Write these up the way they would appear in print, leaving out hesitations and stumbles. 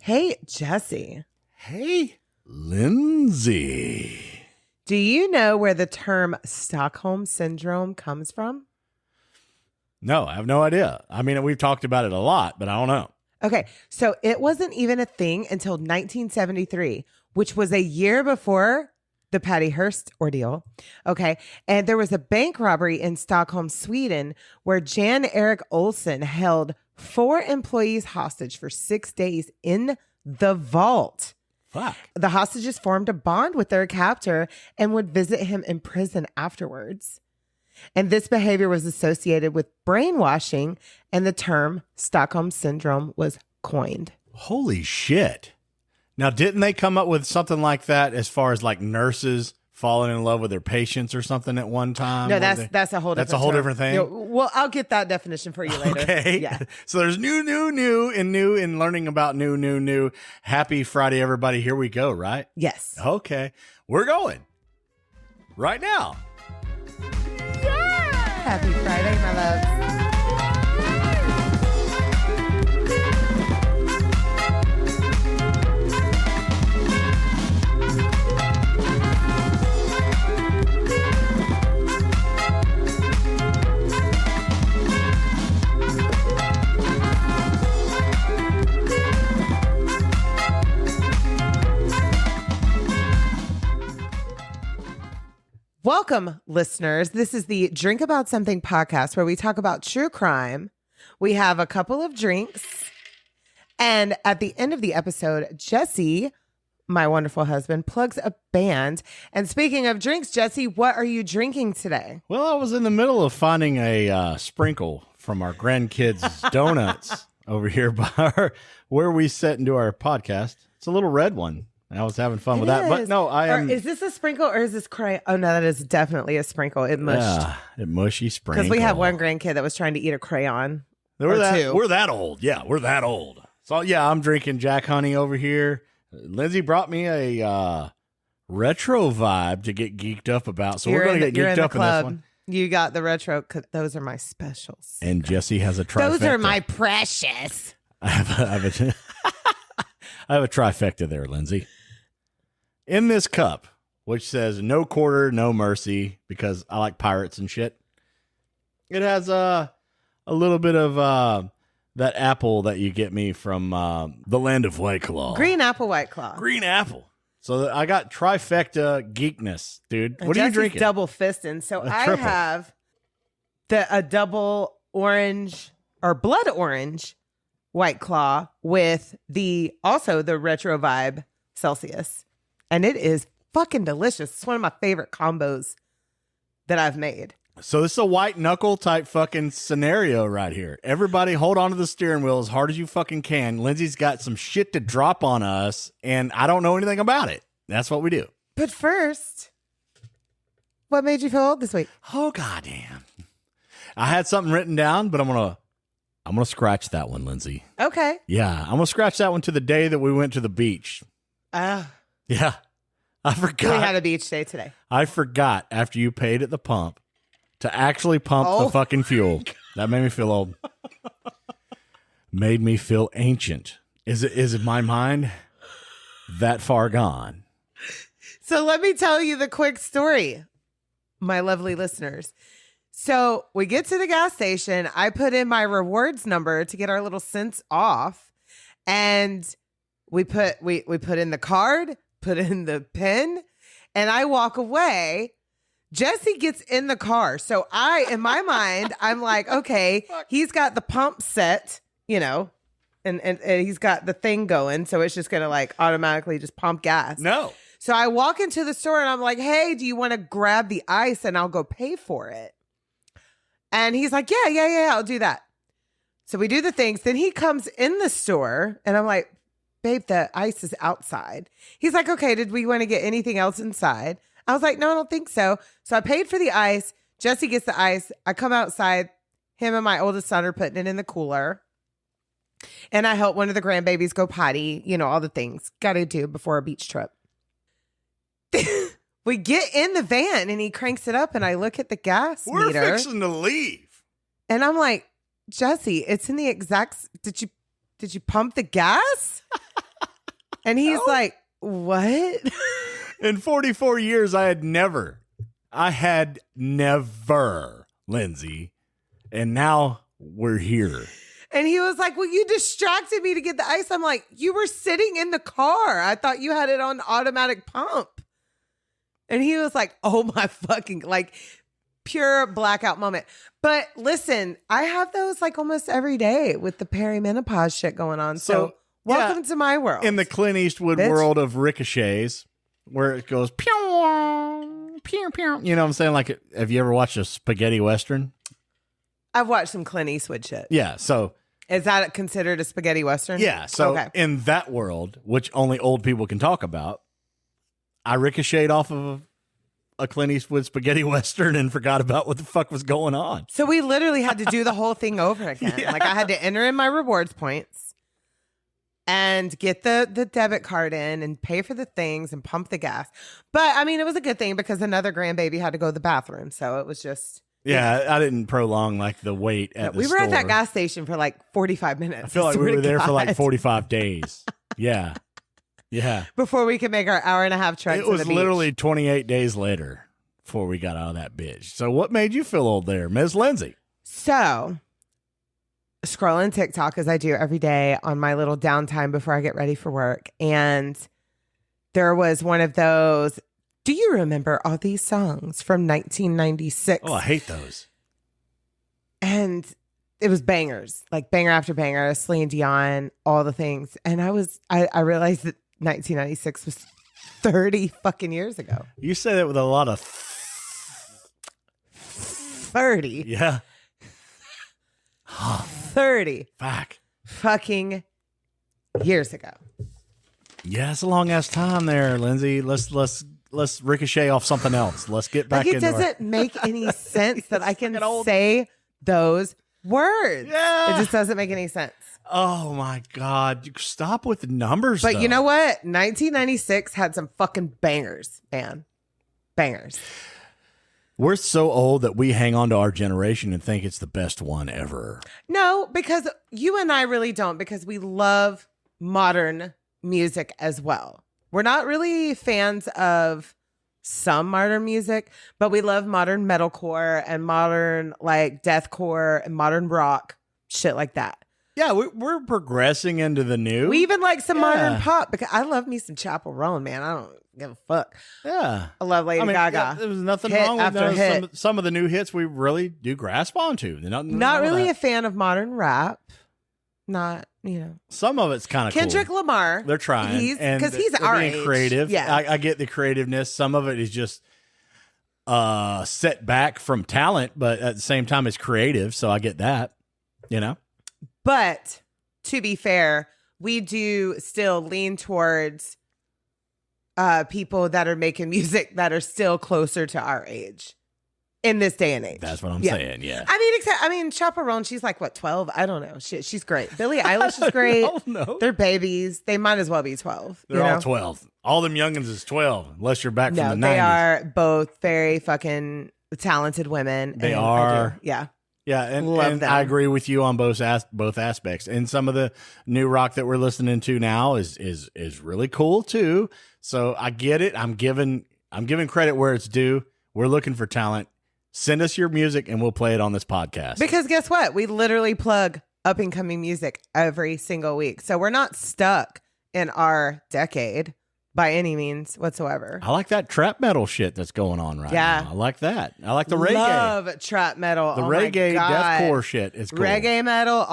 Hey, Jesse. Hey, Lindsay. Do you know where the term Stockholm Syndrome comes from? No, I have no idea. I mean, we've talked about it a lot, but I don't know. Okay, so it wasn't even a thing until 1973, which was a year before the Patty Hearst ordeal. Okay, and there was a bank robbery in Stockholm, Sweden, where Jan Erik Olsen held 4 employees hostage for 6 days in the vault. Fuck. The hostages formed a bond with their captor and would visit him in prison afterwards. And this behavior was associated with brainwashing, and the term Stockholm Syndrome was coined. Holy shit. Now, didn't they come up with something like that as far as like nurses falling in love with their patients or something at one time? No, that's a whole different That's a whole term. different thing? Well, I'll get that definition for you later. Okay. Yeah. So there's new, and learning about new. Happy Friday, everybody. Here we go, right? Yes. Okay. We're going right now. Happy Friday, my loves. Welcome, listeners. This is the Drink About Something podcast where we talk about true crime. We have a couple of drinks. And at the end of the episode, Jesse, my wonderful husband, plugs a band. And speaking of drinks, Jesse, what are you drinking today? Well, I was in the middle of finding a sprinkle from our grandkids' donuts over here by where we sit and do our podcast. It's a little red one. I was having fun with that, but no, I am. Is this a sprinkle or is this crayon? Oh no, that is definitely a sprinkle. It mushed. Yeah, it mushy sprinkle. Because we have one grandkid that was trying to eat a crayon. We're that old. Yeah, we're that old. So yeah, I'm drinking Jack Honey over here. Lindsay brought me a retro vibe to get geeked up about. So we're going to get geeked up in this one. You got the retro. Those are my specials. And Jesse has a trifecta. Those are my precious. I have a trifecta there, Lindsay. In this cup, which says no quarter, no mercy, because I like pirates and shit. It has a little bit of that apple that you get me from the land of White Claw. Green apple, White Claw. Green apple. So I got trifecta geekness, dude. What are you drinking? Double fisting. So I have a double orange or blood orange White Claw with also the retro vibe Celsius. And it is fucking delicious. It's one of my favorite combos that I've made. So this is a white knuckle type fucking scenario right here. Everybody hold on to the steering wheel as hard as you fucking can. Lindsay's got some shit to drop on us, and I don't know anything about it. That's what we do. But first, what made you feel old this week? Oh, goddamn. I had something written down, but I'm gonna scratch that one, Lindsay. Okay. Yeah, I'm gonna scratch that one to the day that we went to the beach. Yeah, I forgot. We had a beach day today. I forgot after you paid at the pump to actually pump the fucking fuel. That made me feel old. Made me feel ancient. Is it my mind that far gone? So let me tell you the quick story, my lovely listeners. So we get to the gas station. I put in my rewards number to get our little cents off, and we put in the card, put in the PIN, and I walk away. Jesse gets in the car. So in my mind, I'm like, okay, he's got the pump set, and he's got the thing going. So it's just going to like automatically just pump gas. No. So I walk into the store and I'm like, hey, do you want to grab the ice and I'll go pay for it? And he's like, yeah, I'll do that. So we do the things. Then he comes in the store and I'm like, babe, the ice is outside. He's like, okay, did we want to get anything else inside? I was like, no, I don't think so. So I paid for the ice. Jesse gets the ice. I come outside. Him and my oldest son are putting it in the cooler. And I help one of the grandbabies go potty, all the things got to do before a beach trip. We get in the van and he cranks it up and I look at the gas meter. We're fixing to leave. And I'm like, Jesse, it's in the exact, did you pump the gas? And he's like, what? In 44 years, I had never, Lindsay. And now we're here. And he was like, well, you distracted me to get the ice. I'm like, you were sitting in the car. I thought you had it on automatic pump. And he was like, oh my fucking, like, pure blackout moment. But listen, I have those like almost every day with the perimenopause shit going on. So welcome to my world. In the Clint Eastwood world of ricochets, where it goes, pew, pew, pew. You know what I'm saying? Like, have you ever watched a spaghetti western? I've watched some Clint Eastwood shit. Yeah, so... Is that considered a spaghetti western? Yeah, so in that world, which only old people can talk about, I ricocheted off of a Clint Eastwood spaghetti western and forgot about what the fuck was going on. So we literally had to do the whole thing over again. Yeah. Like I had to enter in my rewards points and get the debit card in and pay for the things and pump the gas. But I mean, it was a good thing because another grandbaby had to go to the bathroom. So it was just... Yeah, I didn't prolong like the wait at the store. We were at that gas station for like 45 minutes. I feel like we were there for like 45 days. Yeah. Yeah. Before we could make our hour and a half trek to the beach. It was literally 28 days later before we got out of that bitch. So what made you feel old there, Ms. Lindsay? So, scrolling TikTok as I do every day on my little downtime before I get ready for work. And there was one of those... Do you remember all these songs from 1996? Oh, I hate those. And it was bangers, like banger after banger, Celine Dion, all the things. And I realized that 1996 was 30 fucking years ago. You say that with a lot of 30. Yeah. 30. Fuck. Fucking years ago. Yeah, it's a long ass time there, Lindsay. Let's ricochet off something else. Let's get back into it. It doesn't make any sense that I can say those words. Yeah. It just doesn't make any sense. Oh my God. Stop with the numbers. But you know what? 1996 had some fucking bangers, man. Bangers. We're so old that we hang on to our generation and think it's the best one ever. No, because you and I really don't, because we love modern music as well. We're not really fans of some modern music, but we love modern metalcore and modern like deathcore and modern rock, shit like that. Yeah, we're progressing into the new. We even like some modern pop because I love me some Chappell Roan, man. I don't give a fuck. Yeah. I love Lady Gaga. Yeah, there was nothing wrong with those. Some of the new hits we really do grasp onto. Not really a fan of modern rap. Not, some of it's kind of Kendrick cool. Lamar. They're trying because he's our being age. creative. Yeah, I get the creativeness. Some of it is just set back from talent, but at the same time, it's creative. So I get that. But to be fair, we do still lean towards people that are making music that are still closer to our age. In this day and age. That's what I'm saying, yeah. I mean, Chaperone, she's like, what, 12? I don't know. She's great. Billie Eilish is great. No. They're babies. They might as well be 12. They're all 12. All them youngins is 12, unless you're back from the 90s. They are both very fucking talented women. They are. Yeah. Yeah, and I agree with you on both aspects. And some of the new rock that we're listening to now is really cool, too. So I get it. I'm giving credit where it's due. We're looking for talent. Send us your music and we'll play it on this podcast. Because guess what? We literally plug up and coming music every single week. So we're not stuck in our decade by any means whatsoever. I like that trap metal shit that's going on right now. I like that. I like the reggae. Love trap metal. The reggae deathcore shit is cool. Reggae metal,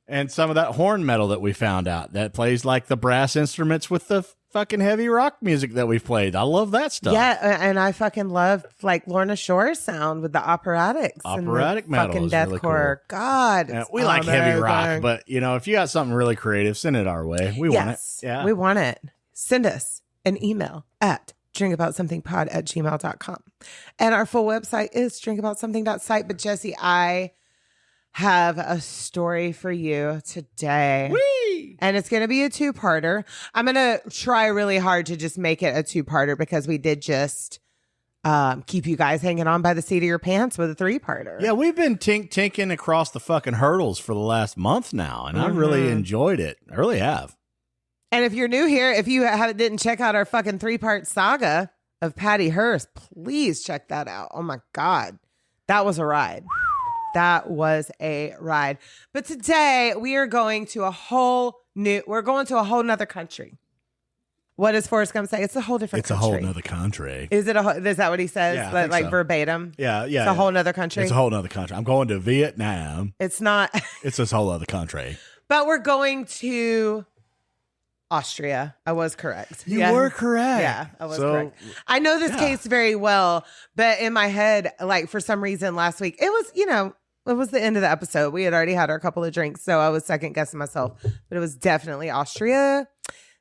and some of that horn metal that we found out that plays like the brass instruments with the fucking heavy rock music that we've played. I love that stuff. Yeah, and I fucking love like Lorna Shore's sound with the operatics. Operatic metal fucking is deathcore. Really cool. God, yeah, we like heavy rock, but if you got something really creative, send it our way. We want it. Yeah, we want it. Send us an email at drinkaboutSomethingPod@gmail.com. And our full website is drinkaboutSomething.site. But Jesse, I have a story for you today. Whee! And it's going to be a two-parter. I'm going to try really hard to just make it a two-parter because we did just keep you guys hanging on by the seat of your pants with a three-parter. Yeah, we've been tinking across the fucking hurdles for the last month now, and I really enjoyed it. I really have. And if you're new here, if you didn't check out our fucking 3-part saga of Patty Hearst, please check that out. Oh my God. That was a ride. That was a ride. But today we are going to a whole nother country. What does Forrest Gump say? It's a whole different country. It's a whole nother country. Is that what he says? Yeah, I think so. Verbatim? Yeah. It's a whole nother country. It's a whole nother country. I'm going to Vietnam. It's not. It's this whole other country. But we're going to Austria. I was correct. You were correct. Yeah, I was correct. I know this case very well, but in my head, like for some reason last week, it was the end of the episode. We had already had our couple of drinks, so I was second guessing myself. But it was definitely Austria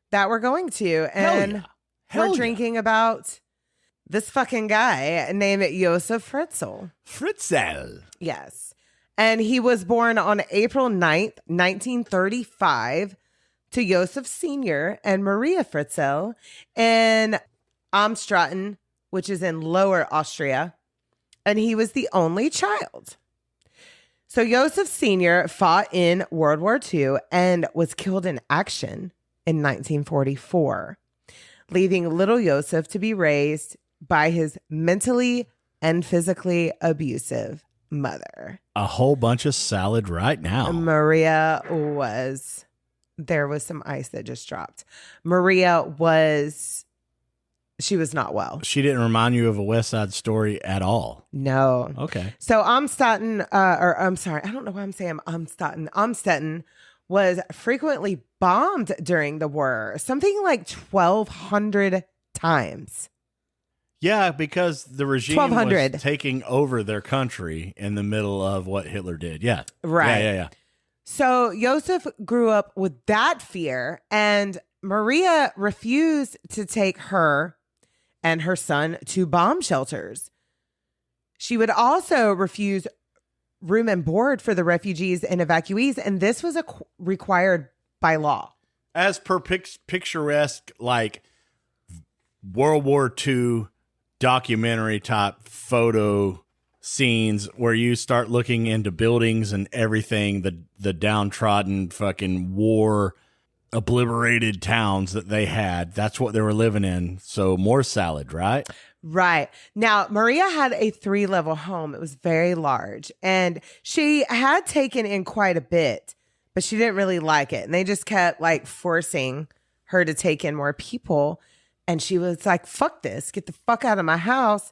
that we're going to. And we're drinking about this fucking guy named Josef Fritzl. Fritzl. Yes. And he was born on April 9th, 1935 to Josef Sr. and Maria Fritzl in Amstetten, which is in Lower Austria. And he was the only child. So Josef Sr. fought in World War II and was killed in action in 1944, leaving little Josef to be raised by his mentally and physically abusive mother. A whole bunch of salad right now. There was some ice that just dropped. She was not well. She didn't remind you of a West Side Story at all. No. Okay. So Amstetten, I don't know why I'm saying Amstetten. Amstetten was frequently bombed during the war, something like 1,200 times. Yeah, because the regime 1,200 was taking over their country in the middle of what Hitler did. Yeah. Right. Yeah. So Josef grew up with that fear, and Maria refused to take her and her son to bomb shelters. She would also refuse room and board for the refugees and evacuees, and this was required by law. As per picturesque, like World War II documentary type photo scenes where you start looking into buildings and everything, the downtrodden fucking war obliterated towns that they had. That's what they were living in. So more salad, right? Right. Now, Maria had a 3-level home. It was very large, and she had taken in quite a bit, but she didn't really like it. And they just kept like forcing her to take in more people. And she was like, fuck this, get the fuck out of my house.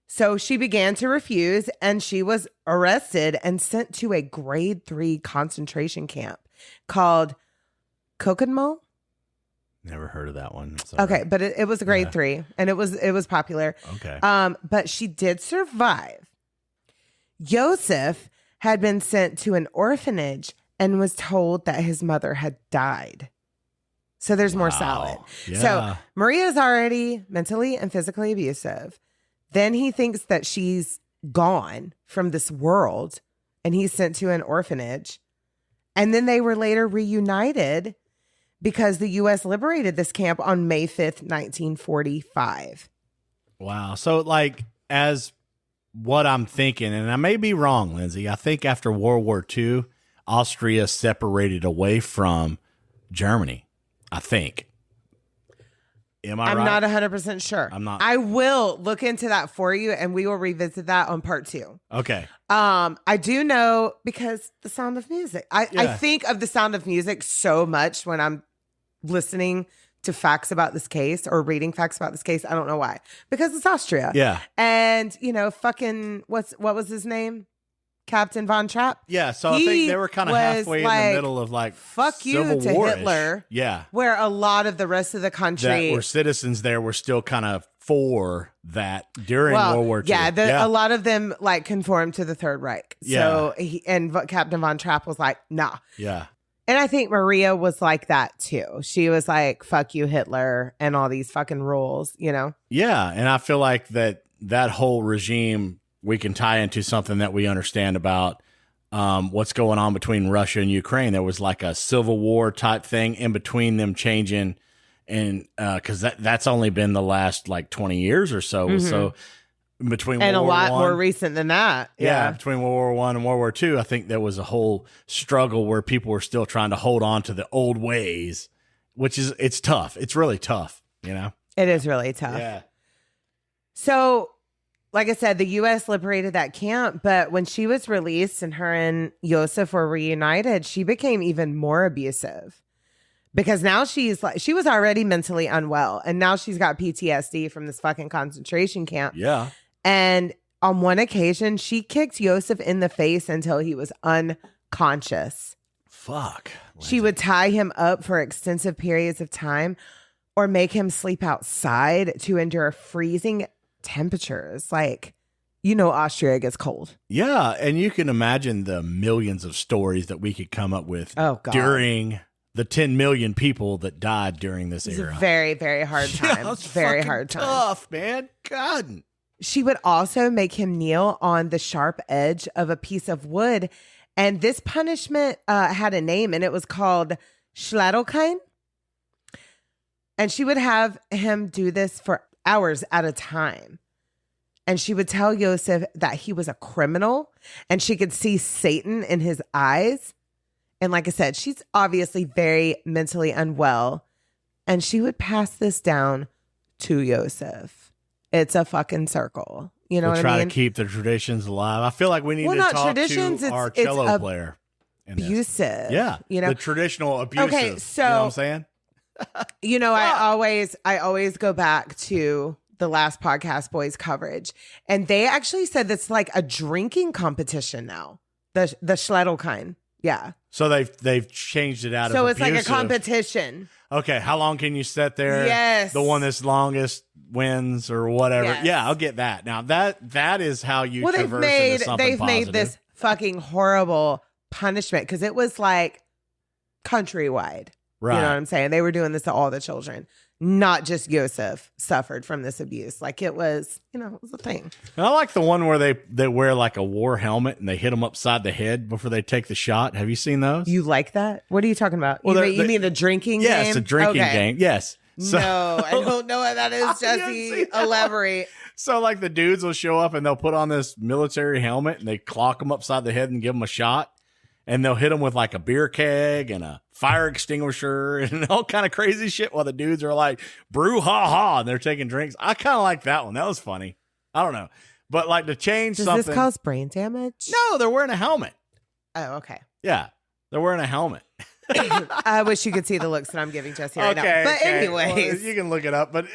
So she began to refuse, and she was arrested and sent to a grade 3 concentration camp called Kokenmo. Never heard of that one. Okay, but it was a grade 3, and it was popular. Okay. But she did survive. Josef had been sent to an orphanage and was told that his mother had died. So there's more salad. Yeah. So Maria's already mentally and physically abusive. Then he thinks that she's gone from this world, and he's sent to an orphanage. And then they were later reunited because the U.S. liberated this camp on May 5th, 1945. Wow. So, like, as what I'm thinking, and I may be wrong, Lindsay, I think after World War II, Austria separated away from Germany, I think. Am I right? I'm not 100% sure. I'm not. I will look into that for you, and we will revisit that on part 2. Okay. I do know because The Sound of Music. I think of The Sound of Music so much when I'm listening to facts about this case or reading facts about this case. I don't know why. Because it's Austria. Yeah. And, fucking, what was his name? Captain Von Trapp. Yeah, so I think they were kind of halfway in the middle of like fuck you Civil to War-ish. Hitler. Yeah. Where a lot of the rest of the country that were citizens there were still kind of for that during World War II. Yeah, a lot of them like conformed to the Third Reich. So Captain Von Trapp was like, nah. Yeah. And I think Maria was like that too. She was like, fuck you, Hitler, and all these fucking rules, Yeah, and I feel like that whole regime we can tie into something that we understand about what's going on between Russia and Ukraine. There was like a civil war type thing in between them changing, and because that's only been the last like 20 years or so. Mm-hmm. So between and World a lot War I, more recent than that. Yeah, between World War I and World War II, I think there was a whole struggle where people were still trying to hold on to the old ways which is, it's tough. It's really tough, It is really tough. Yeah. So, like I said, the U.S. liberated that camp, but when she was released and her and Josef were reunited, she became even more abusive because now she was already mentally unwell, and now she's got PTSD from this fucking concentration camp. Yeah. And on one occasion, she kicked Josef in the face until he was unconscious. Fuck. She would tie him up for extensive periods of time or make him sleep outside to endure freezing temperatures. Like, Austria gets cold. Yeah. And you can imagine the millions of stories that we could come up with during the 10 million people that died during this era. It's a very, very hard time. It's very hard time. Tough, man. God. She would also make him kneel on the sharp edge of a piece of wood. And this punishment had a name, and it was called stalking. And she would have him do this for hours at a time. And she would tell Josef that he was a criminal, and she could see Satan in his eyes. And like I said, she's obviously very mentally unwell. And she would pass this down to Josef. It's a fucking circle. You know what I mean? Try to keep the traditions alive. I feel like we need to talk to our cello player. Abusive. Yeah. The traditional abusive. Okay, so you know what I'm saying? I always go back to the last podcast boys coverage, and they actually said that's like a drinking competition now. The stalking. Yeah. So they've changed it out of abusive. So it's like a competition. Okay, how long can you sit there? Yes. The one that's longest wins or whatever. Yes. Yeah, I'll get that. Now that is how you traverse into something they've positive. made this fucking horrible punishment because it was like countrywide. Right. You know what I'm saying? They were doing this to all the children. Not just Josef suffered from this abuse. Like it was, it was a thing. I like the one where they wear like a war helmet and they hit them upside the head before they take the shot. Have you seen those? You like that? What are you talking about? Well, you mean the drinking game? Yes, a drinking game. Yes. So, no, I don't know what that is, Jesse. Elaborate. So like the dudes will show up and they'll put on this military helmet and they clock them upside the head and give them a shot. And they'll hit them with like a beer keg and a fire extinguisher and all kind of crazy shit while the dudes are like, brew ha ha, and they're taking drinks. I kind of like that one. That was funny. I don't know. But like to change something. Does this cause brain damage? No, they're wearing a helmet. Oh, okay. Yeah, they're wearing a helmet. I wish you could see the looks that I'm giving Jesse right now. But anyways. Well, you can look it up. But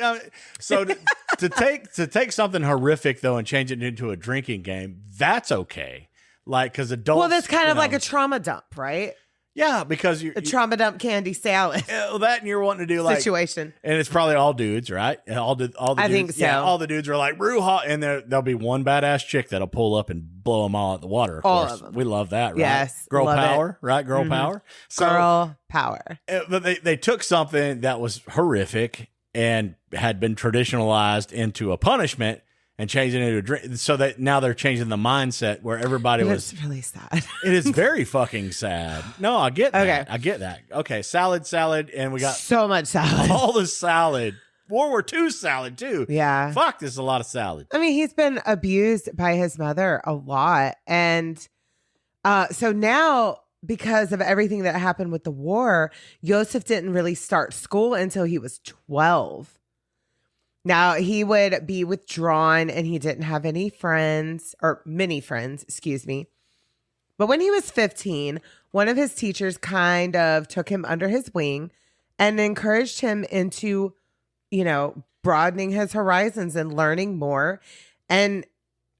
so to take something horrific, though, and change it into a drinking game, that's okay. Like, because adults. Well, that's kind of like a trauma dump, right? Yeah, because a trauma dump candy salad. That and you're wanting to do like situation, and it's probably all dudes, right? All the I dudes, think so. Yeah, all the dudes are like brew hot, and there'll be one badass chick that'll pull up and blow them all out the water. Of all course. of them. We love that, right? Yes, girl love power, it. right? Girl power. So, girl power. But they took something that was horrific and had been traditionalized into a punishment. And changing it into a drink, so that now they're changing the mindset where everybody was. It's really sad. It is very fucking sad. No, I get that. Okay. I get that. Okay, salad, and we got so much salad. all the salad. World War II salad too. Yeah. Fuck, there's a lot of salad. I mean, he's been abused by his mother a lot, and so now because of everything that happened with the war, Josef didn't really start school until he was 12. Now, he would be withdrawn and he didn't have any friends, or many friends, excuse me. But when he was 15, one of his teachers kind of took him under his wing and encouraged him into, broadening his horizons and learning more. And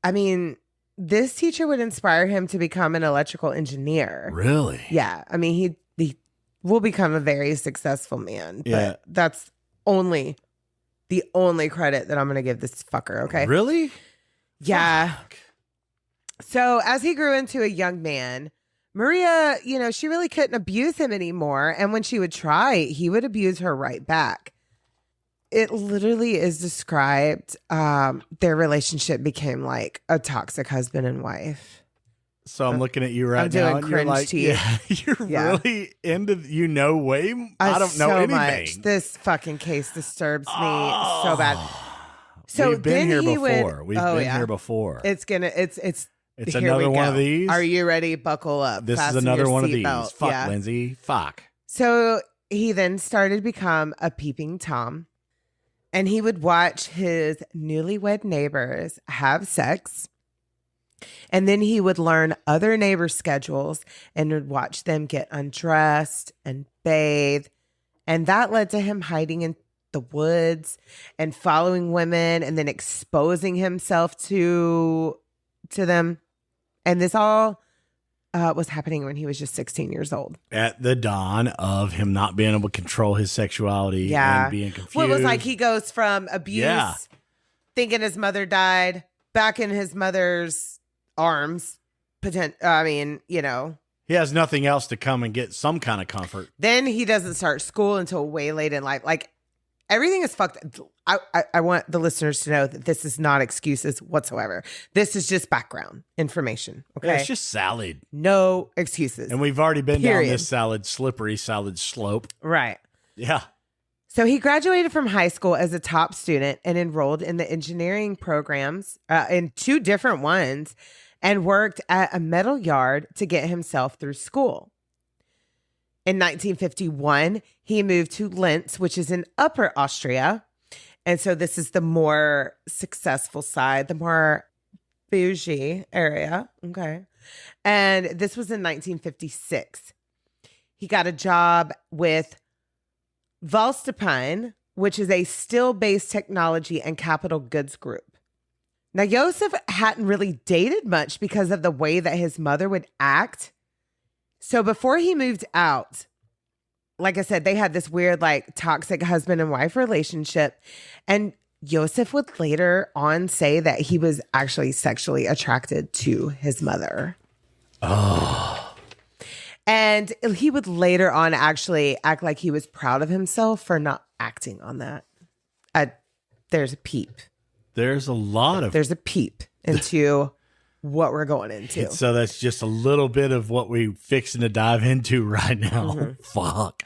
I mean, this teacher would inspire him to become an electrical engineer. Really? Yeah. I mean, he will become a very successful man. Yeah. But that's the only credit that I'm going to give this fucker, okay? Really? Yeah. Fuck. So as he grew into a young man, Maria, she really couldn't abuse him anymore. And when she would try, he would abuse her right back. It literally is described, their relationship became like a toxic husband and wife. So I'm looking at you right I'm doing now. And cringe you're like, to you. Yeah, you're really into, way. I don't know so anything. Much. This fucking case disturbs me so bad. So we've been here before. We've been here before. It's here another we one go. of these. Are you ready? Buckle up. This Fasten is another your one of these. belt. Fuck, yeah. Lindsay. Fuck. So he then started to become a peeping Tom, and he would watch his newlywed neighbors have sex. And then he would learn other neighbors' schedules and would watch them get undressed and bathe. And that led to him hiding in the woods and following women and then exposing himself to them. And this all was happening when he was just 16 years old. At the dawn of him not being able to control his sexuality and being confused. Well, it was like he goes from abuse, thinking his mother died, back in his mother's arms. I mean, you know. He has nothing else to come and get some kind of comfort. Then he doesn't start school until way late in life. Like, everything is fucked. I want the listeners to know that this is not excuses whatsoever. This is just background information. Okay. Yeah, it's just salad. No excuses. And we've already been down this slippery salad slope. Right. Yeah. So he graduated from high school as a top student and enrolled in the engineering programs in 2 different ones and worked at a metal yard to get himself through school. In 1951, he moved to Linz, which is in Upper Austria. And so this is the more successful side, the more bougie area. Okay. And this was in 1956. He got a job with Voestalpine, which is a steel-based technology and capital goods group. Now, Josef hadn't really dated much because of the way that his mother would act. So before he moved out, like I said, they had this weird, like, toxic husband and wife relationship. And Josef would later on say that he was actually sexually attracted to his mother. Oh. And he would later on actually act like he was proud of himself for not acting on that. There's a peep. There's a peep into what we're going into. So that's just a little bit of what we're fixing to dive into right now. Mm-hmm. Fuck.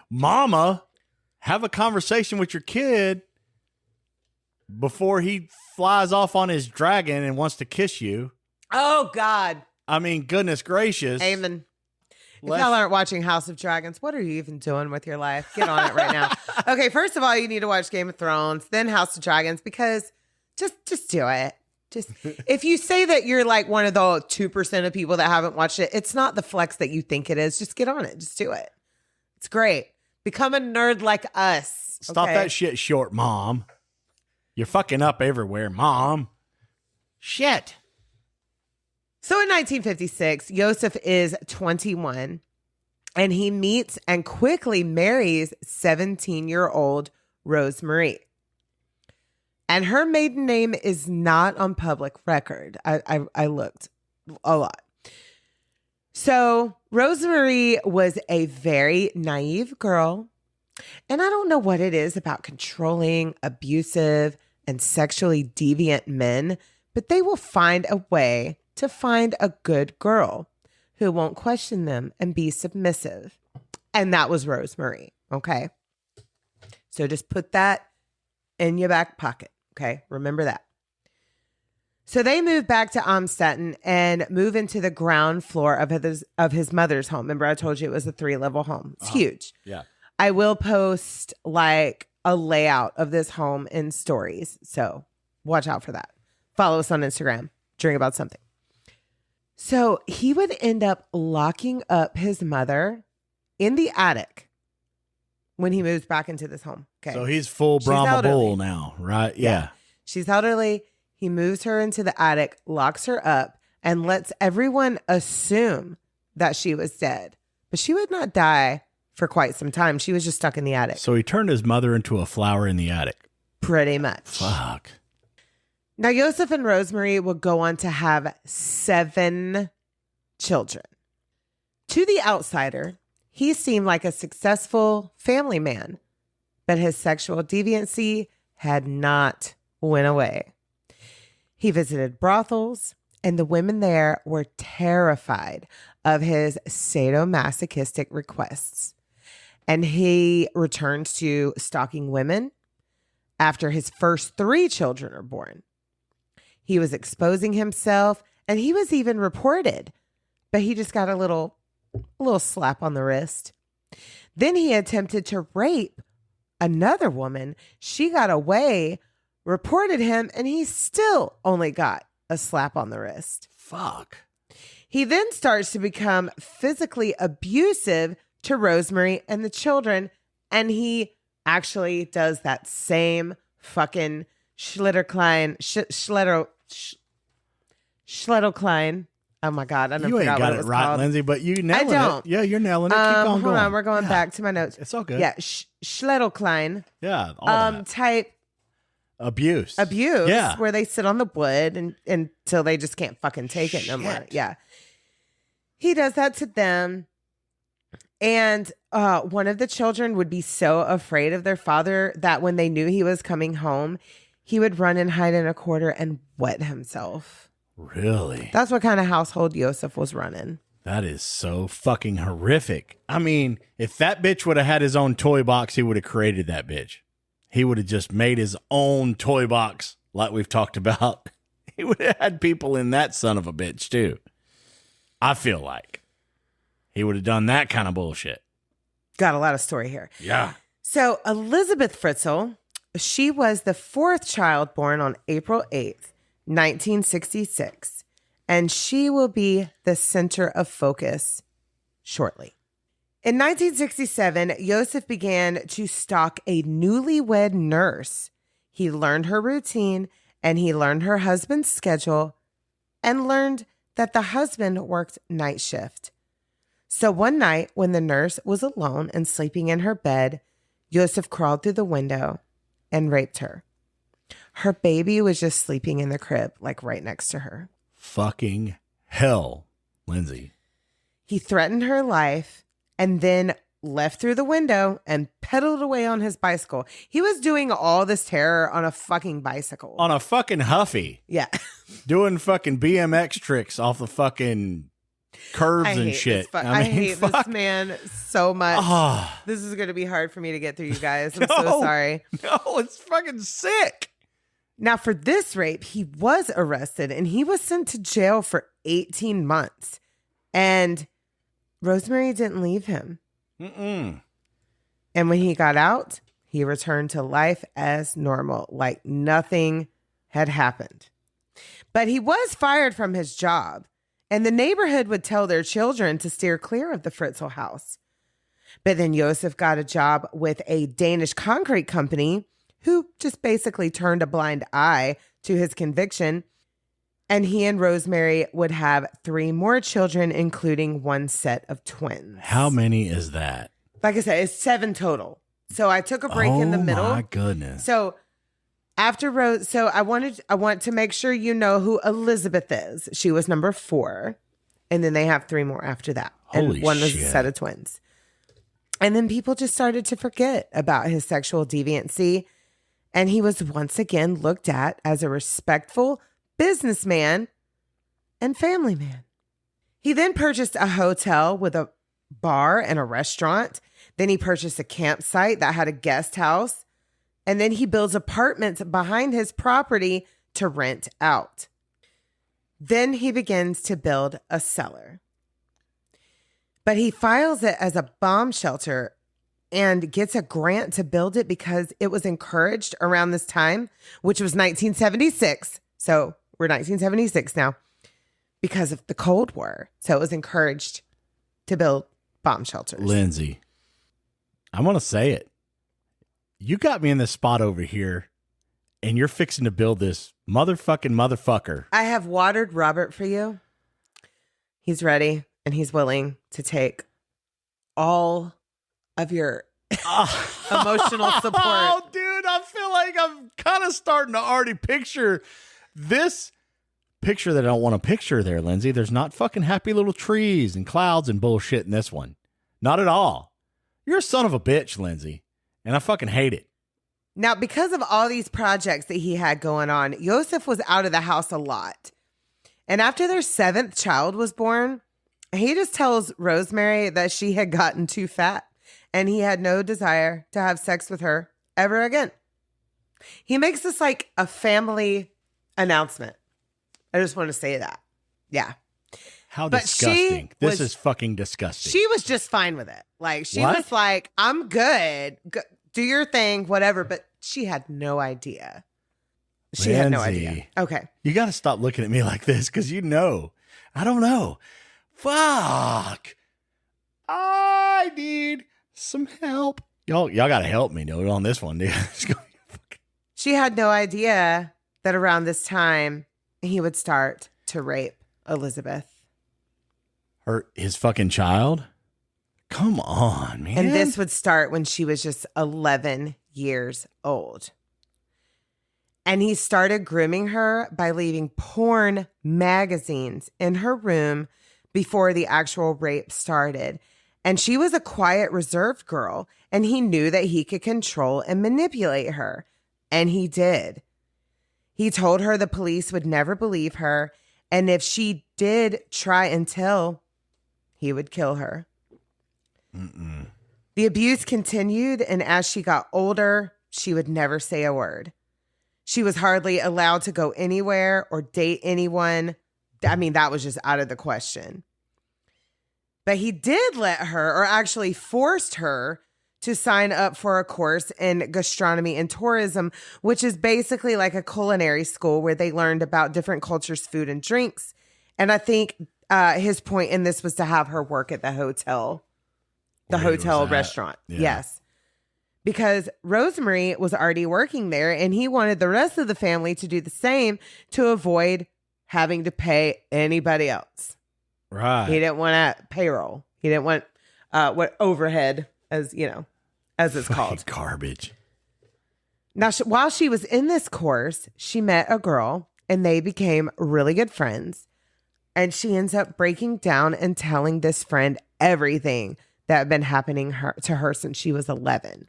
Mama, have a conversation with your kid before he flies off on his dragon and wants to kiss you. Oh, God. I mean, goodness gracious. Amen. If y'all aren't watching House of Dragons, what are you even doing with your life? Get on it right now. Okay, first of all, you need to watch Game of Thrones, then House of Dragons, because just do it. Just if you say that you're like one of the 2% of people that haven't watched it, it's not the flex that you think it is. Just get on it. Just do it. It's great. Become a nerd like us. Stop that shit short, Mom. You're fucking up everywhere, Mom. Shit. So in 1956, Josef is 21 and he meets and quickly marries 17-year-old Rosemarie. And her maiden name is not on public record. I looked a lot. So Rosemarie was a very naive girl. And I don't know what it is about controlling, abusive, and sexually deviant men, but they will find a way to find a good girl who won't question them and be submissive. And that was Rosemarie. Okay. So just put that in your back pocket. Okay. Remember that. So they move back to Amstetten and move into the ground floor of his mother's home. Remember, I told you it was a 3-level home. It's huge. Yeah. I will post like a layout of this home in stories. So watch out for that. Follow us on Instagram. Drink about something. So he would end up locking up his mother in the attic when he moves back into this home. Okay. So he's full Brahma Bull now, right? Yeah. She's elderly. He moves her into the attic, locks her up, and lets everyone assume that she was dead. But she would not die for quite some time. She was just stuck in the attic. So he turned his mother into a flower in the attic. Pretty much. Fuck. Now, Josef and Rosemarie would go on to have 7 children. To the outsider, he seemed like a successful family man, but his sexual deviancy had not went away. He visited brothels, and the women there were terrified of his sadomasochistic requests. And he returned to stalking women after his first 3 children are born. He was exposing himself, and he was even reported, but he just got a little slap on the wrist. Then he attempted to rape another woman. She got away, reported him, and he still only got a slap on the wrist. Fuck. He then starts to become physically abusive to Rosemary and the children, and he does that same fucking Schletterklein. Oh my God, I don't You ain't forgot got what it was right, called. Lindsay, but you nailing don't. it. Yeah, you're nailing it. Keep on Hold going. on, we're going back to my notes. It's all good. Yeah, Schletterklein. Yeah, all that. Type Abuse. Yeah. Where they sit on the wood and until they just can't fucking take it no more. Shit. Yeah. He does that to them. And one of the children would be so afraid of their father that when they knew he was coming home, he would run and hide in a corner and wet himself. Really? That's what kind of household Josef was running. That is so fucking horrific. I mean, if that bitch would have had his own toy box, he would have created that bitch. He would have just made his own toy box like we've talked about. He would have had people in that son of a bitch too. I feel like he would have done that kind of bullshit. Got a lot of story here. Yeah. So Elizabeth Fritzl, she was the fourth child born on April 8th, 1966. And she will be the center of focus shortly. In 1967, Josef began to stalk a newlywed nurse. He learned her routine and he learned her husband's schedule and learned that the husband worked night shift. So one night when the nurse was alone and sleeping in her bed, Josef crawled through the window and raped her. Her baby was just sleeping in the crib, like right next to her. Fucking hell, Lindsay. He threatened her life and then left through the window and pedaled away on his bicycle. He was doing all this terror on a fucking bicycle. On a fucking Huffy. Yeah. Doing fucking BMX tricks off the fucking curves and shit. I hate this man so much. Oh. This is going to be hard for me to get through, you guys. I'm so sorry. No, it's fucking sick. Now, for this rape, he was arrested and he was sent to jail for 18 months. And Rosemary didn't leave him. Mm-mm. And when he got out, he returned to life as normal, like nothing had happened. But he was fired from his job, and the neighborhood would tell their children to steer clear of the Fritzl house. But then Josef got a job with a Danish concrete company who just basically turned a blind eye to his conviction. And he and Rosemary would have 3 more children, including 1 set of twins. How many is that? Like I said, it's 7 total. So I took a break in the middle. Oh my goodness. So after Rose, so I want to make sure you know who Elizabeth is. She was number 4. And then they have 3 more after that. Holy and one was shit. a set of twins. And then people just started to forget about his sexual deviancy. And he was once again looked at as a respectful businessman and family man. He then purchased a hotel with a bar and a restaurant. Then he purchased a campsite that had a guest house. And then he builds apartments behind his property to rent out. Then he begins to build a cellar. But he files it as a bomb shelter and gets a grant to build it because it was encouraged around this time, which was 1976. So we're 1976 now because of the Cold War. So it was encouraged to build bomb shelters. Lindsay, I'm going to say it. You got me in this spot over here and you're fixing to build this motherfucker. I have watered Robert for you. He's ready and he's willing to take all of your emotional support. Oh, dude, I feel like I'm kind of starting to already picture this picture that I don't want to picture there, Lindsay. There's not fucking happy little trees and clouds and bullshit in this one. Not at all. You're a son of a bitch, Lindsay, and I fucking hate it. Now, because of all these projects that he had going on, Josef was out of the house a lot. And after their 7th child was born, he just tells Rosemary that she had gotten too fat and he had no desire to have sex with her ever again. He makes this like a family announcement. I just want to say that. Yeah. How But disgusting. This is fucking disgusting. She was just fine with it. Like, she What? was like, I'm good. Do your thing, whatever. But she had no idea. She had no idea. Lindsay, Okay. You got to stop looking at me like this because you know. I don't know. Fuck. I need some help. Y'all got to help me, dude, on this one, dude. She had no idea that around this time he would start to rape Elizabeth. His fucking child? Come on, man. And this would start when she was just 11 years old. And he started grooming her by leaving porn magazines in her room before the actual rape started. And she was a quiet, reserved girl, and he knew that he could control and manipulate her. And he did. He told her the police would never believe her, and if she did try and tell, he would kill her. Mm-mm. The abuse continued, and as she got older, she would never say a word. She was hardly allowed to go anywhere or date anyone. I mean, that was just out of the question. But he did let her, or actually forced her, to sign up for a course in gastronomy and tourism, which is basically like a culinary school where they learned about different cultures, food, and drinks. And I think his point in this was to have her work at the hotel, restaurant. Yeah. Yes. Because Rosemary was already working there, and he wanted the rest of the family to do the same to avoid having to pay anybody else. Right. He didn't want payroll. He didn't want what overhead, as it's called. Garbage. Now, while she was in this course, she met a girl, and they became really good friends. And she ends up breaking down and telling this friend everything that had been happening to her since she was 11.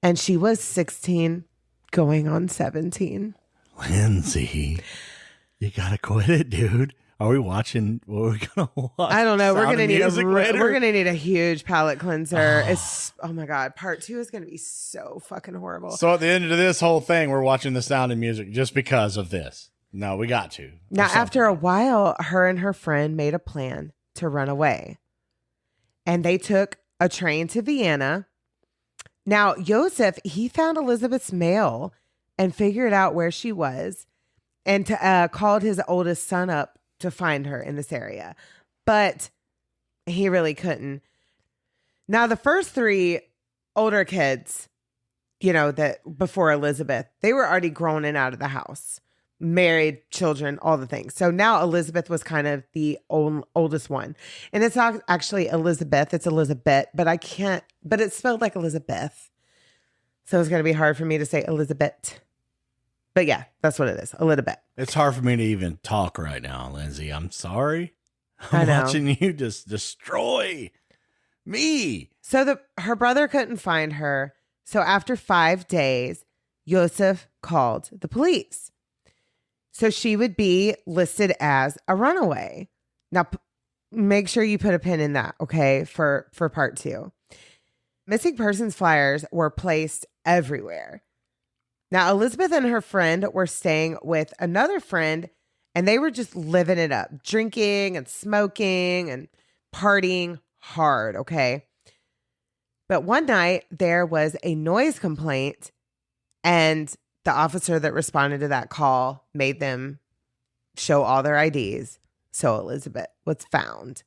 And she was 16 going on 17. Lindsay, you gotta quit it, dude. Are we watching? What are we gonna watch? I don't know. We're gonna need a a huge palate cleanser. Oh my god, part 2 is gonna be so fucking horrible. So at the end of this whole thing, we're watching The Sound of Music just because of this. No, we got to. Now, after a while, her and her friend made a plan to run away, and they took a train to Vienna. Now, Josef, he found Elizabeth's mail and figured out where she was, and called his oldest son up to find her in this area. But he really couldn't. Now, the first 3 older kids, that before Elizabeth, they were already grown and out of the house, married, children, all the things. So now Elizabeth was kind of the oldest one. And it's not actually Elizabeth, it's Elizabeth, but it's spelled like Elizabeth. So it's going to be hard for me to say Elizabeth. But yeah, that's what it is. Elizabeth. It's hard for me to even talk right now, Lindsay. I'm sorry. I I'm know. watching you just destroy me. So her brother couldn't find her. So after 5 days, Josef called the police. So she would be listed as a runaway. Now, make sure you put a pin in that, okay, for part 2. Missing persons flyers were placed everywhere. Now, Elizabeth and her friend were staying with another friend, and they were just living it up, drinking and smoking and partying hard, okay? But one night, there was a noise complaint, and the officer that responded to that call made them show all their IDs. So Elizabeth was found,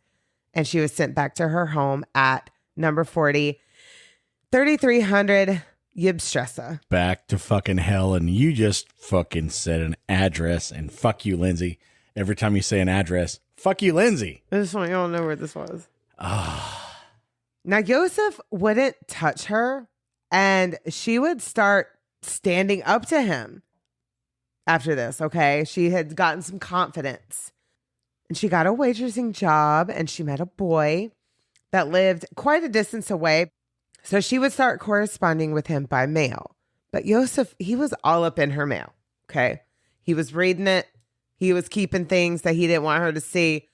and she was sent back to her home at number 40, 3300 Yibstrasse. Back to fucking hell, and you just fucking said an address, and fuck you, Lindsay. Every time you say an address, fuck you, Lindsay. I just want y'all to know where this was. Ah. Now, Josef wouldn't touch her, and she would start standing up to him after this, okay? She had gotten some confidence. And she got a waitressing job, and she met a boy that lived quite a distance away. So she would start corresponding with him by mail. But Josef, he was all up in her mail, okay? He was reading it. He was keeping things that he didn't want her to see.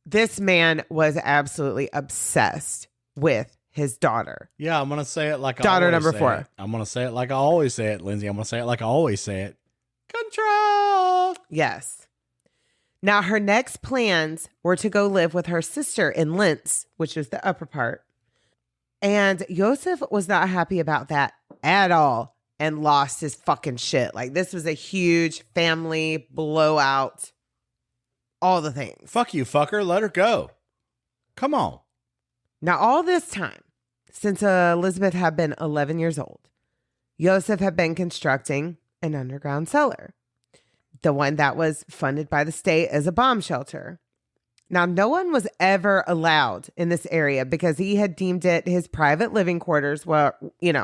This man was absolutely obsessed with his daughter. Yeah, I'm going to say it like daughter I always number say 4. it. I'm going to say it like I always say it, Lindsay. I'm going to say it like I always say it. Control. Yes. Now, her next plans were to go live with her sister in Linz, which is the upper part. And Josef was not happy about that at all and lost his fucking shit. Like, this was a huge family blowout. All the things. Fuck you, fucker. Let her go. Come on. Now, all this time, since Elizabeth had been 11 years old, Josef had been constructing an underground cellar, the one that was funded by the state as a bomb shelter. Now, no one was ever allowed in this area because he had deemed it his private living quarters. Well,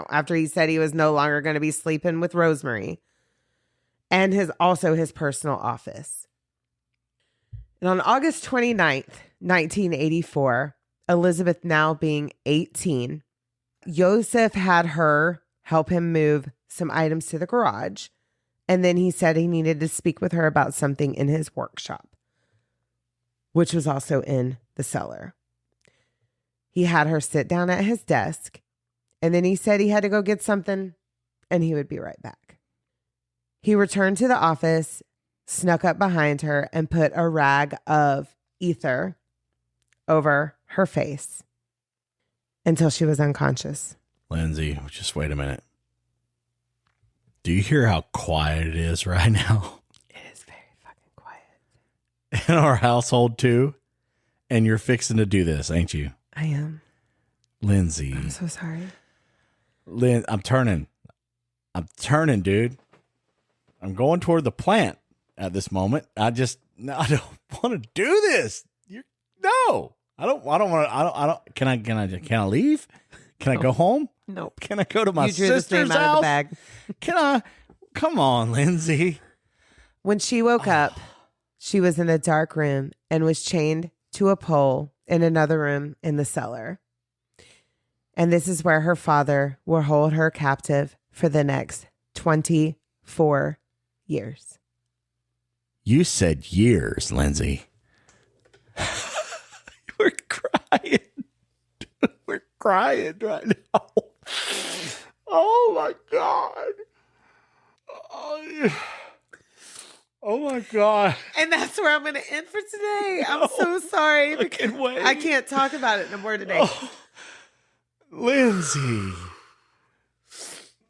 after he said he was no longer going to be sleeping with Rosemary, and also his personal office. And on August 29th, 1984, Elizabeth now being 18, Josef had her help him move some items to the garage. And then he said he needed to speak with her about something in his workshop, which was also in the cellar. He had her sit down at his desk, and then he said he had to go get something, and he would be right back. He returned to the office, snuck up behind her, and put a rag of ether over her face until she was unconscious. Lindsay, just wait a minute. Do you hear how quiet it is right now? It is very fucking quiet. In our household, too. And you're fixing to do this, ain't you? I am. Lindsay. I'm so sorry. I'm turning, dude. I'm going toward the plant at this moment. I don't want to do this. I don't want to. Can I leave? Can I go home? Nope. Can I go to my You drew this sister's name out house? of the bag. Can I? Come on, Lindsay. When she woke up, she was in a dark room and was chained to a pole in another room in the cellar. And this is where her father will hold her captive for the next 24 years. You said years, Lindsay. We're crying. We're crying right now. Oh my God. Oh my God. And that's where I'm going to end for today. I'm so sorry. I can't wait. I can't talk about it no more today. Oh, Lindsay.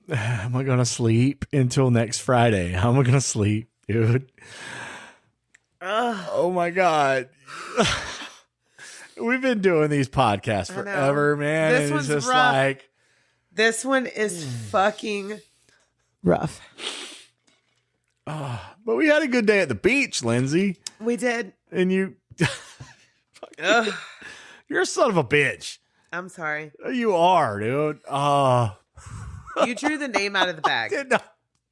Am I going to sleep until next Friday? How am I going to sleep, dude? Oh my God. We've been doing these podcasts forever, man. This and one's it's just rough. like, This one is fucking rough. but we had a good day at the beach, Lindsay. We did. And you, you're a son of a bitch. I'm sorry. You are, dude. You drew the name out of the bag.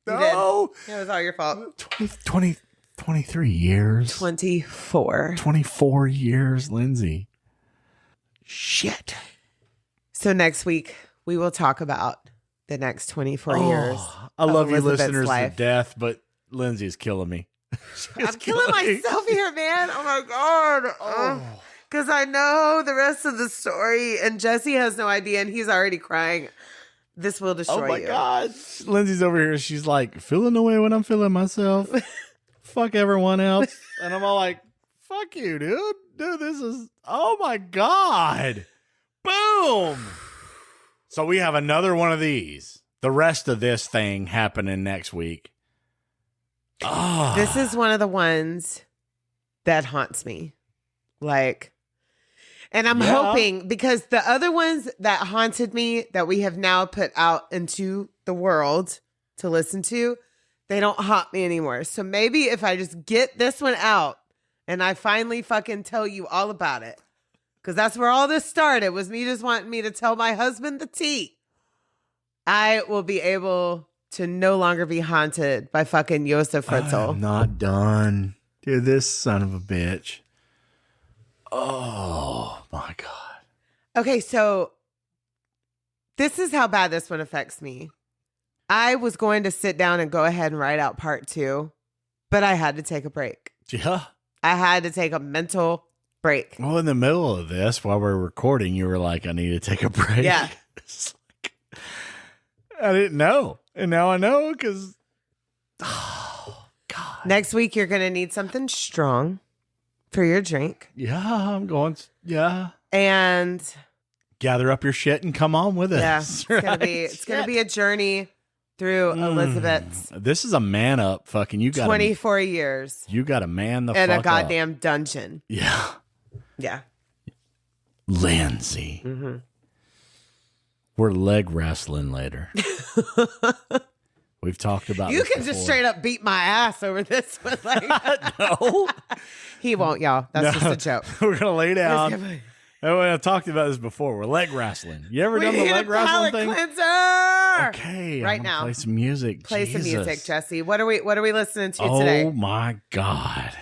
No. It was all your fault. 23 years. 24. 24 years, Lindsay. Shit. So next week, we will talk about the next 24 years. I love you Elizabeth's listeners life. to death, but Lindsay's killing me. I'm killing myself here, man. Oh my God. Because I know the rest of the story, and Jesse has no idea, and he's already crying. This will destroy you. Oh my God. Lindsay's over here. She's like, feeling the way when I'm feeling myself. Fuck everyone else. And I'm all like, fuck you, dude. Dude, this is, oh my God. Boom. So we have another one of these. The rest of this thing happening next week. This is one of the ones that haunts me. And I'm hoping, because the other ones that haunted me that we have now put out into the world to listen to, they don't haunt me anymore. So maybe if I just get this one out and I finally fucking tell you all about it, because that's where all this started, was me just wanting me to tell my husband the tea, I will be able to no longer be haunted by fucking Josef Fritzl. I'm not done. Dude, this son of a bitch. Oh my God. Okay, so this is how bad this one affects me. I was going to sit down and go ahead and write out part 2, but I had to take a break. Yeah. I had to take a mental break. Well, in the middle of this, while we're recording, you were like, I need to take a break. Yeah. It's like, I didn't know. And now I know because, oh, God. Next week, you're going to need something strong. for your drink. Yeah, I'm going. Yeah. And gather up your shit and come on with it. Yeah, it's gonna be a journey through Elizabeth's. This is a man up. Fucking you got 24 years. You got to man the in fuck a goddamn dungeon. Yeah. Yeah. Lindsay. Mm-hmm. We're leg wrestling later. We've talked about you can just straight up beat my ass over this one. Like, no. He won't, y'all. That's just a joke. We're gonna lay down. I've talked about this before. We're leg wrestling. You ever done the leg wrestling thing? Cleanser! Okay, right now. Play some music. Play some music, Jesse. What are we listening to today? Oh my God,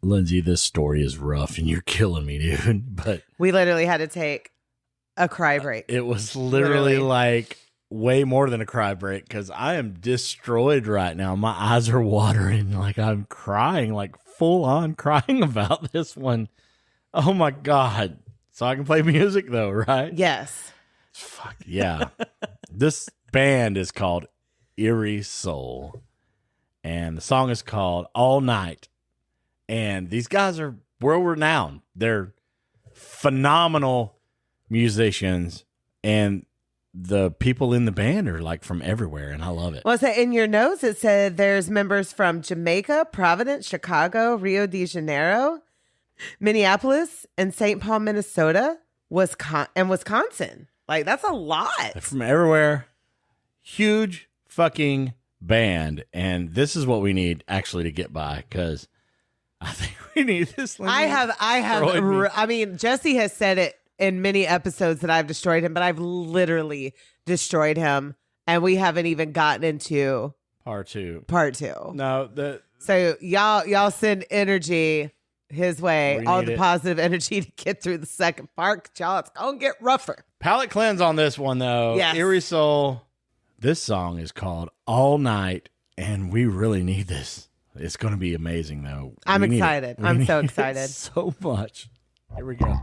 Lindsay, this story is rough, and you're killing me, dude. But we literally had to take a cry break. It was literally like way more than a cry break because I am destroyed right now. My eyes are watering, like I'm crying, like full on crying about this one. Oh my God. So I can play music though, right? Yes. Fuck yeah. This band is called Eerie Soul. And the song is called All Night. And these guys are world renowned. They're phenomenal musicians. And the people in the band are like from everywhere. And I love it. Well, so in your notes, it said there's members from Jamaica, Providence, Chicago, Rio de Janeiro, Minneapolis, and St. Paul, Minnesota, and Wisconsin. Like, that's a lot. They're from everywhere. Huge fucking band. And this is what we need actually to get by because I think we need this. I mean, Jesse has said it in many episodes that I've destroyed him, but I've literally destroyed him. And we haven't even gotten into part two. No. So y'all send energy his way, all the positive energy to get through the second part. Y'all, it's gonna get rougher. Palate cleanse on this one though. Yes. Eerie Soul. This song is called All Night, and we really need this. It's gonna be amazing though. I'm excited. I'm so excited. So much. Here we go.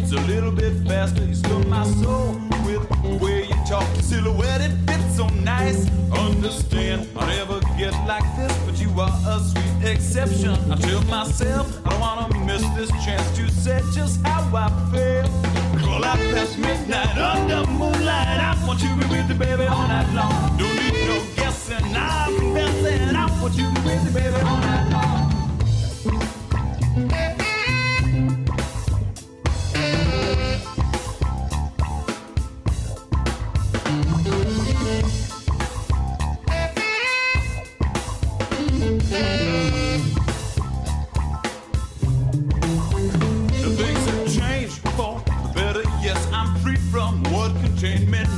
A little bit faster, you stole my soul with the way you talk. Your silhouette, it fits so nice. Understand, I'll never get like this, but you are a sweet exception. I tell myself I don't wanna miss this chance to say just how I feel. Crawl out past midnight under moonlight. I want you to be with the baby all night long. Don't need no guessing, I'm confessing. I want you to be with the baby all night long.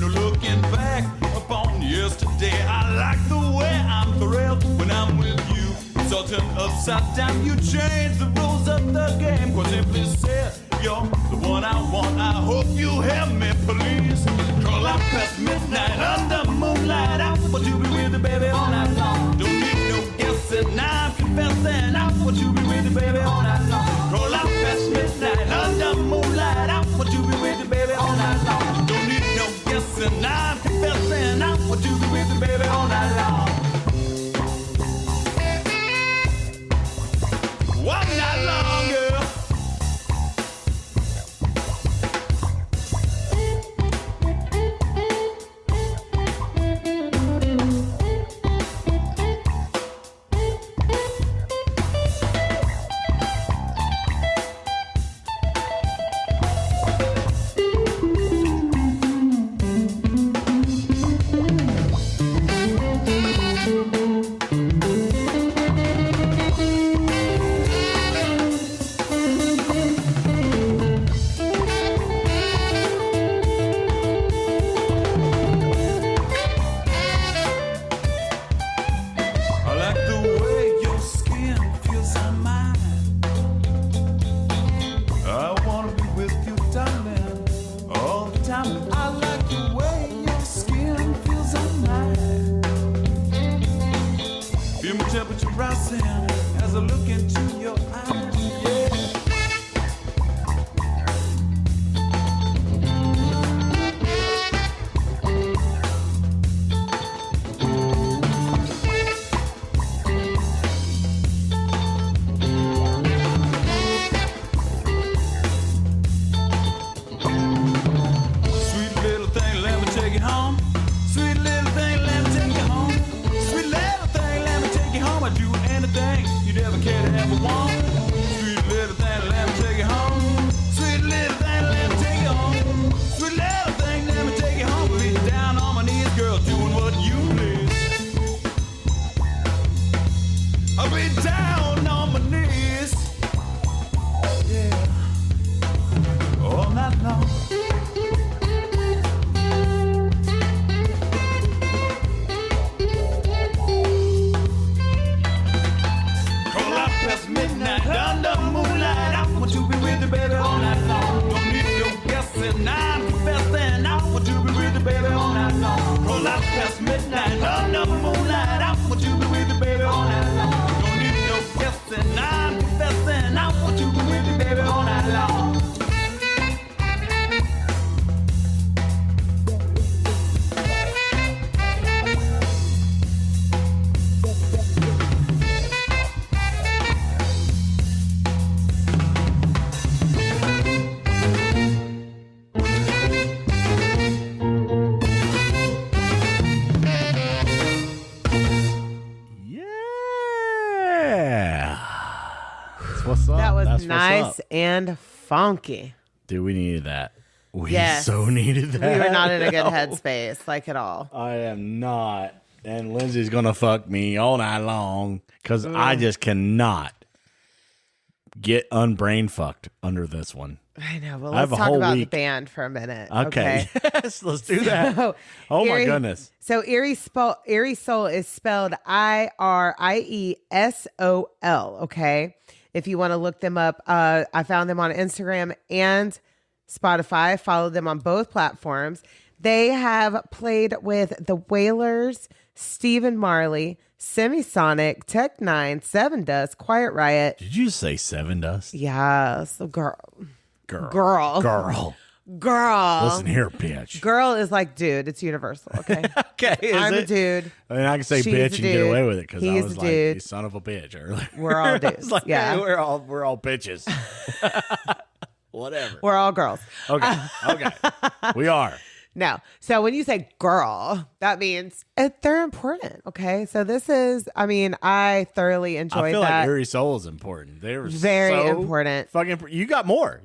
No looking back upon yesterday. I like the way I'm thrilled when I'm with you. It's all turned upside down. You changed the rules of the game. Quite simply said, you're the one I want. I hope you help me, please. Crawl out past midnight under moonlight. I want you to be with the baby all night long. Don't need no guessing. I'm confessing. I want you to be with the baby all night long. Crawl out past midnight under moonlight. I want you to be with the baby all night long. Don't need no guessing, I'm confessing. I want you to be with the baby all night long. One night long, girl. temperature rising as I look into your eyes. Yeah. Sweet little thing, let me take you home. Sweet little thing, let me take you home. Sweet little thing, let me take you home. I'd do anything you'd ever care to ever want. Sweet little thing, let me take you home. Sweet little thing, let me take you home. Sweet little thing, let me take you home. I'll be down on my knees, girl, doing what you please. I'll be down on my knees. Yeah. All night long. Crawl out past midnight under moonlight. I want to be with you, baby, all night long. Don't need no guessing, I'm confessing. I want to be with you, baby, all night long. Crawl out past midnight under moonlight. I want to be with you, baby, all night long. Don't need no guessing, I'm confessing. I want to be with you, baby, all night long. Yeah. That's what's up. That was That's what's nice up. and funky. Dude, we needed that. We Yes. so needed that. We were not in a good No, headspace, like at all. I am not. And Lindsay's going to fuck me all night long because I just cannot get unbrain fucked under this one. I know. Well, I have let's a talk whole about week. the band for a minute. Okay. Yes, let's do that. So, Oh, my Erie- goodness. So Erie Soul is spelled IRIESOL. Okay. If you want to look them up, I found them on Instagram and Spotify. Follow them on both platforms. They have played with the Wailers, Stephen Marley, Semisonic, Tech Nine, Seven Dust, Quiet Riot. Did you say Seven Dust? Yes, girl. Girl. Listen here, bitch. Girl is like, dude, it's universal. Okay. Okay. Is I'm a it? dude. I mean, I can say She's bitch a and get dude. away with it because I He's was a like, dude. you son of a bitch earlier. We're all I dudes. was like, Yeah. hey, we're all bitches. Whatever. We're all girls. Okay. We are. No. So when you say girl, that means they're important. Okay. So this is, I thoroughly I enjoyed feel that. like Erie Soul is important. They were Very so important. Fucking. You got more.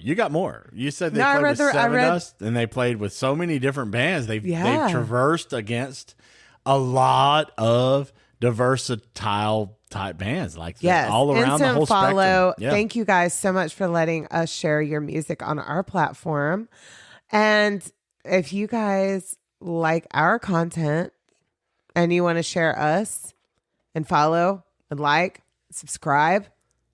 You said they No, I played read with the- I Seven read- Dust, and they played with so many different bands. They've traversed against a lot of versatile type bands, like Yes. all around the Instant whole follow. spectrum. Yeah. Thank you guys so much for letting us share your music on our platform. And if you guys like our content and you want to share us and follow and like, subscribe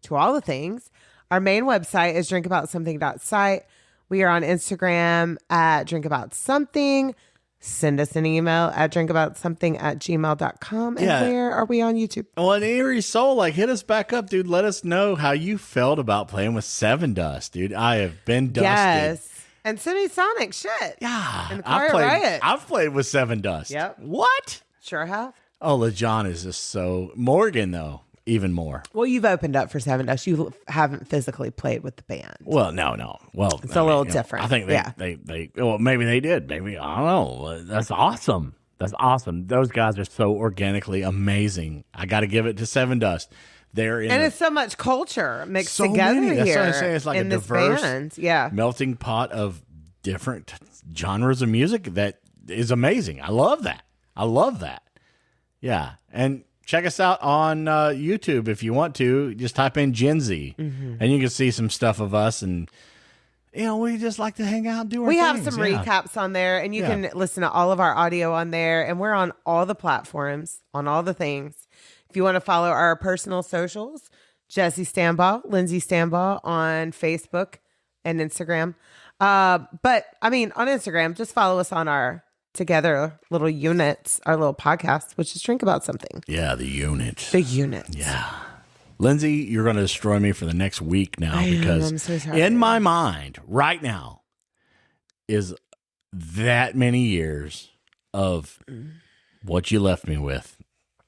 to all the things, our main website is drinkaboutsomething.site. We are on Instagram at drinkaboutsomething. Send us an email at drinkaboutsomething@gmail.com. And Yeah. where are we on YouTube? Well, and Erie Soul, like, hit us back up, dude. Let us know how you felt about playing with Seven Dust, dude. I have been dusted. Yes. And Semisonic, shit. Yeah, And Quiet Riot. I've played with Seven Dust. Yep. What? Sure have. Oh, LeJohn is just so Morgan though, even more. Well, you've opened up for Seven Dust. You haven't physically played with the band. Well, no. Well, It's a little different. I think they well, maybe they did. Maybe I don't know. That's awesome. That's awesome. Those guys are so organically amazing. I got to give it to Seven Dust. They're in And it's so much culture mixed So together many. here. That's what I'm saying. It's like in a this diverse band. Yeah. melting pot of different genres of music that is amazing. I love that. Yeah. And check us out on YouTube if you want to. Just type in Gen Z and you can see some stuff of us. And, we just like to hang out and do our We things. have some Yeah. recaps on there, and you Yeah. can listen to all of our audio on there. And we're on all the platforms, on all the things. If you want to follow our personal socials, Jesse Stambaugh, Lindsay Stambaugh on Facebook and Instagram. But on Instagram, just follow us on our together little units, our little podcast, which is Drink About Something. Yeah, the unit. The unit. Yeah. Lindsay, you're going to destroy me for the next week now because I'm so sorry. in my mind right now is that many years of what you left me with.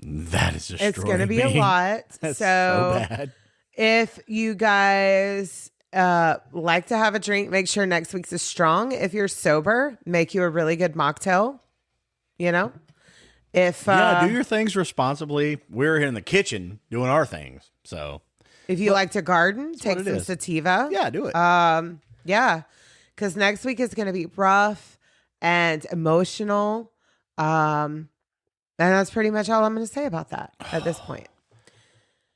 That is destroying It's going to be me. a lot. That's so bad. if you guys like to have a drink, make sure next week's is strong. If you're sober, make you a really good mocktail. You know? If Do your things responsibly. We're in the kitchen doing our things. So if you like to garden, take what it some is. sativa. yeah, do it. Yeah. Because next week is going to be rough and emotional. And that's pretty much all I'm going to say about that at this point.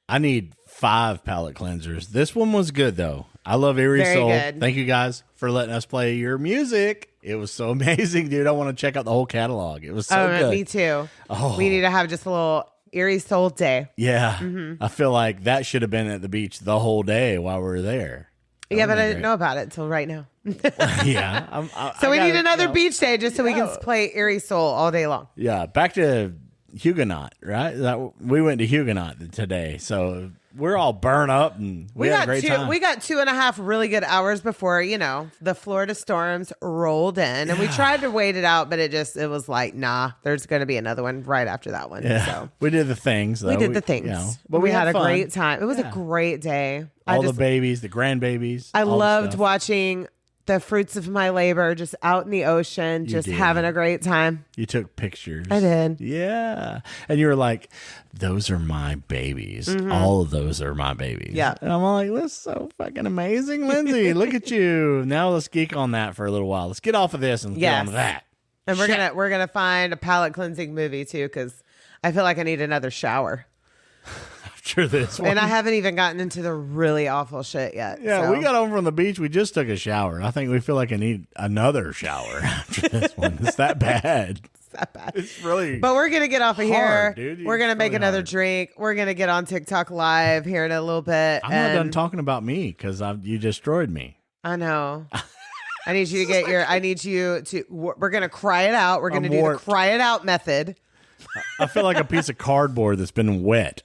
I need 5 palate cleansers. This one was good though. I love Eerie Very Soul. good. Thank you guys for letting us play your music. It was so amazing, dude. I want to check out the whole catalog. It was so good. Me too. Oh. We need to have just a little Eerie Soul day. Yeah. Mm-hmm. I feel like that should have been at the beach the whole day while we were there. That Yeah, would've but I been didn't know about it till right now. great. Yeah. So we need gotta, another you know, beach day just so we Yeah. can play Eerie Soul all day long. Yeah. Back to Huguenot, right? We went to Huguenot today. So we're all burnt up and we had a great time. We got 2.5 really good hours before, the Florida storms rolled in, and we tried to wait it out, but it was like, nah, there's going to be another one right after that one. Yeah. So We did the things, though. we did the things, but we had a fun. great time. It was Yeah. a great day. All the babies, the grandbabies. I all the loved stuff. watching the fruits of my labor just out in the ocean, just did. having a great time. You took pictures. I did. Yeah. And you were like, those are my babies. All of those are my babies. Mm-hmm. Yeah. And I'm like, that's so fucking amazing, Lindsay. Look at you. Now let's geek on that for a little while. Let's get off of this and get on to that. And we're gonna find a palate cleansing movie too, because I feel like I need another shower. After this one. And I haven't even gotten into the really awful shit yet. Yeah, so. we got home from the beach. We just took a shower. I think we feel like I need another shower after this one. It's that bad. It's that bad. It's really. But we're gonna get off of hard, here. dude. We're gonna It's make really another hard. drink. We're gonna get on TikTok live here in a little bit. I'm not done talking about me because you destroyed me. I know. I need you to get your. I need you to. We're gonna cry it out. We're gonna I'm do warped. the cry it out method. I feel like a piece of cardboard that's been wet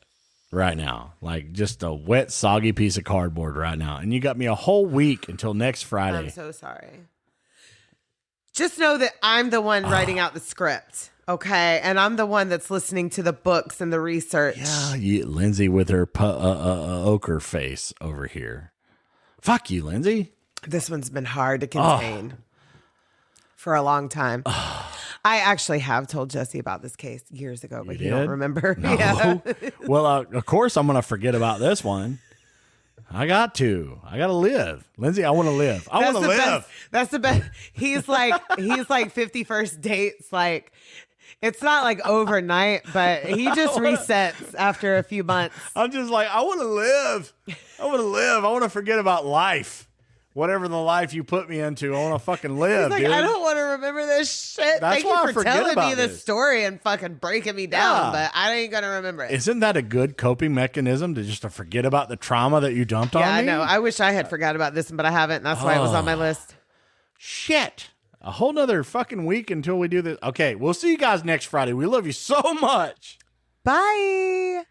right now. Like just a wet, soggy piece of cardboard right now. And you got me a whole week until next Friday. I'm so sorry. Just know that I'm the one writing out the script, okay? And I'm the one that's listening to the books and the research. Yeah, Lindsay with her ochre face over here. Fuck you, Lindsay. This one's been hard to contain for a long time. I actually have told Jesse about this case years ago, but you don't did? remember. No. Yeah. Well, of course I'm going to forget about this one. I got to live. Lindsay, I want to live. I want to the live. best. That's the best. He's like 51st dates. Like, it's not like overnight, but he just resets after a few months. I'm just like, I want to live. I want to live. I want to forget about life. Whatever the life you put me into, I want to fucking live, He's like, dude. I don't want to remember this shit. That's Thank why I you for forget telling me about the this. story and fucking breaking me down, Yeah. but I ain't gonna remember it. Isn't that a good coping mechanism to just to forget about the trauma that you dumped on Yeah, me? I know. I wish I had forgot about this one, but I haven't. And that's why it was on my list. Shit. A whole nother fucking week until we do this. Okay, we'll see you guys next Friday. We love you so much. Bye.